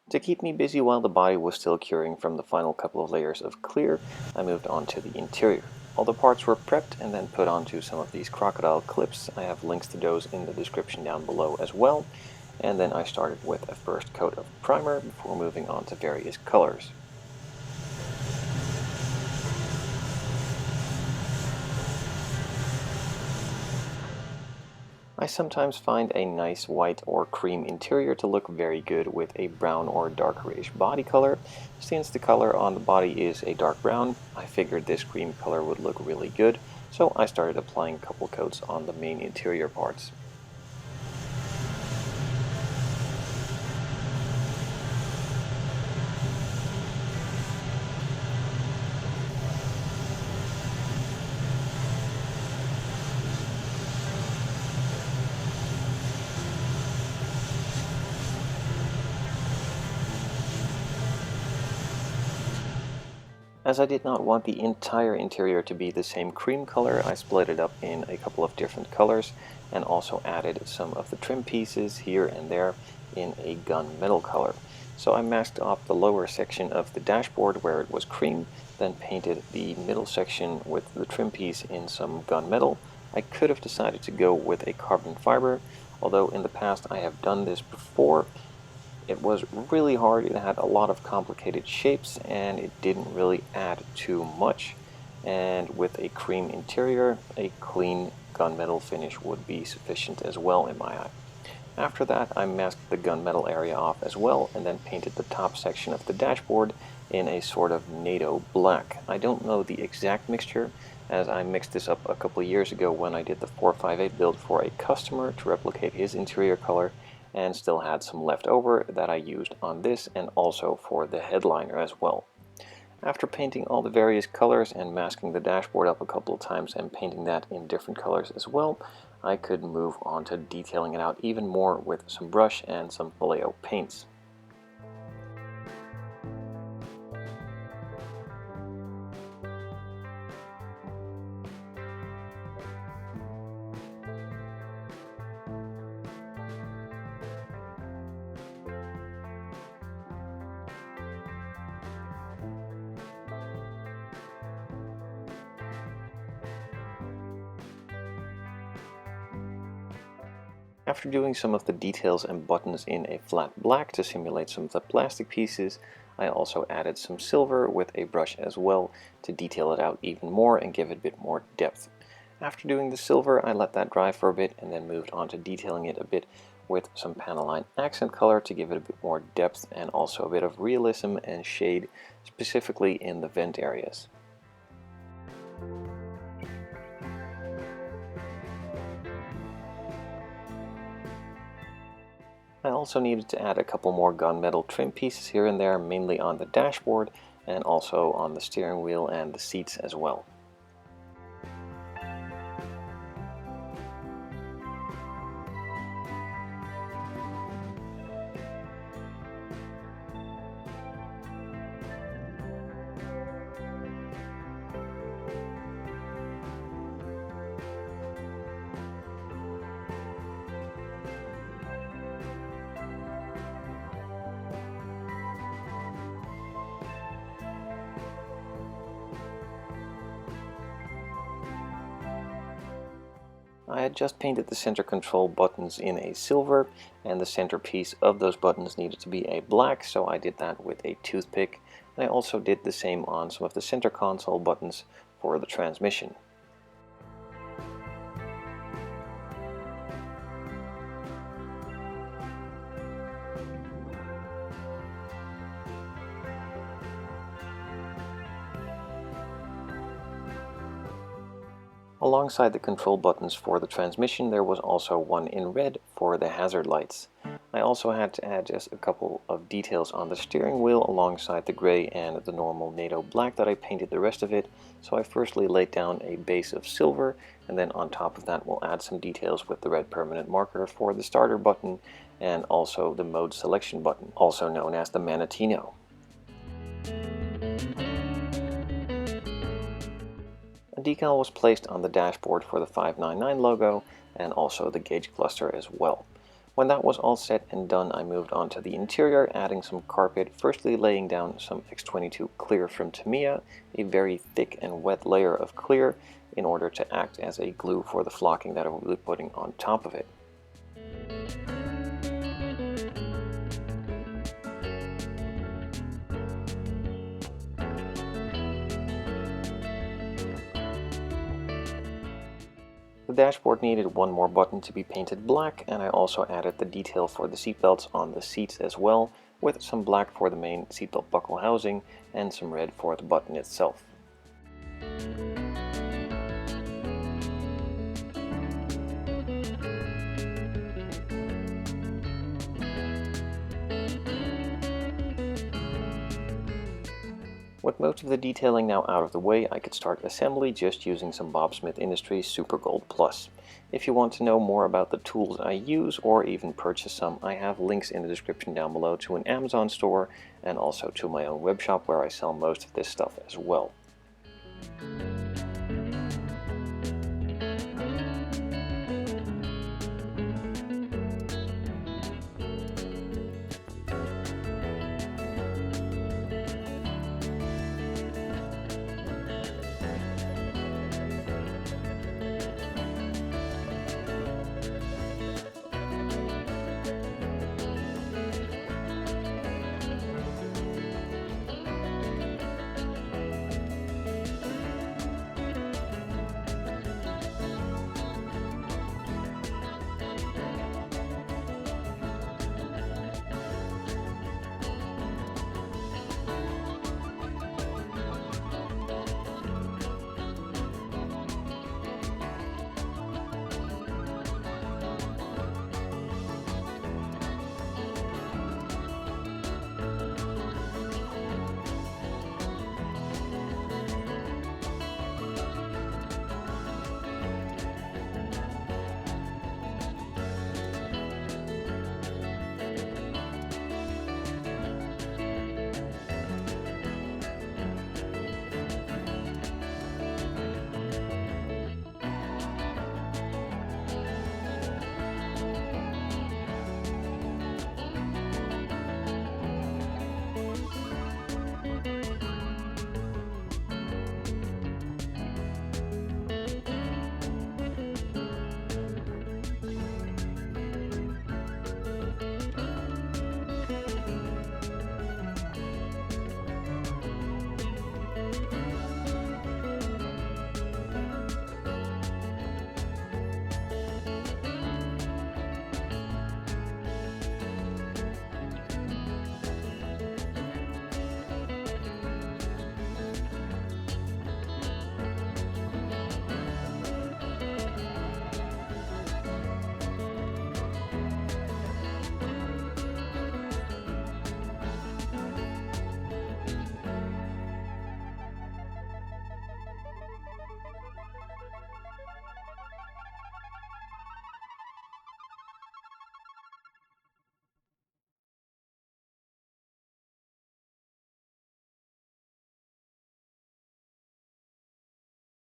To keep me busy while the body was still curing from the final couple of layers of clear, I moved on to the interior. All the parts were prepped and then put onto some of these crocodile clips. I have links to those in the description down below as well. And then I started with a first coat of primer before moving on to various colors. I sometimes find a nice white or cream interior to look very good with a brown or darkerish body color. Since the color on the body is a dark brown, I figured this cream color would look really good, so I started applying a couple coats on the main interior parts. As I did not want the entire interior to be the same cream color, I split it up in a couple of different colors and also added some of the trim pieces here and there in a gunmetal color. So I masked off the lower section of the dashboard where it was cream, then painted the middle section with the trim piece in some gunmetal. I could have decided to go with a carbon fiber, although in the past I have done this before. It was really hard, it had a lot of complicated shapes and it didn't really add too much. And with a cream interior, a clean gunmetal finish would be sufficient as well in my eye. After that, I masked the gunmetal area off as well and then painted the top section of the dashboard in a sort of NATO black. I don't know the exact mixture, as I mixed this up a couple of years ago when I did the 458 build for a customer to replicate his interior color, and still had some left over that I used on this and also for the headliner as well. After painting all the various colors and masking the dashboard up a couple of times and painting that in different colors as well, I could move on to detailing it out even more with some brush and some bellow paints. After doing some of the details and buttons in a flat black to simulate some of the plastic pieces, I also added some silver with a brush as well to detail it out even more and give it a bit more depth. After doing the silver, I let that dry for a bit and then moved on to detailing it a bit with some Panelline accent color to give it a bit more depth and also a bit of realism and shade, specifically in the vent areas. I also needed to add a couple more gunmetal trim pieces here and there, mainly on the dashboard and also on the steering wheel and the seats as well. I had just painted the center control buttons in a silver, and the centerpiece of those buttons needed to be a black, so I did that with a toothpick. And I also did the same on some of the center console buttons for the transmission. Alongside the control buttons for the transmission, there was also one in red for the hazard lights. I also had to add just a couple of details on the steering wheel alongside the gray and the normal NATO black that I painted the rest of it. So I firstly laid down a base of silver, and then on top of that we'll add some details with the red permanent marker for the starter button and also the mode selection button, also known as the Manatino. A decal was placed on the dashboard for the 599 logo and also the gauge cluster as well. When that was all set and done, I moved on to the interior, adding some carpet, firstly laying down some X22 clear from Tamiya, a very thick and wet layer of clear, in order to act as a glue for the flocking that I will be putting on top of it. The dashboard needed one more button to be painted black, and I also added the detail for the seatbelts on the seats as well, with some black for the main seatbelt buckle housing and some red for the button itself. With most of the detailing now out of the way, I could start assembly just using some Bob Smith Industries Super Gold Plus. If you want to know more about the tools I use or even purchase some, I have links in the description down below to an Amazon store and also to my own web shop where I sell most of this stuff as well.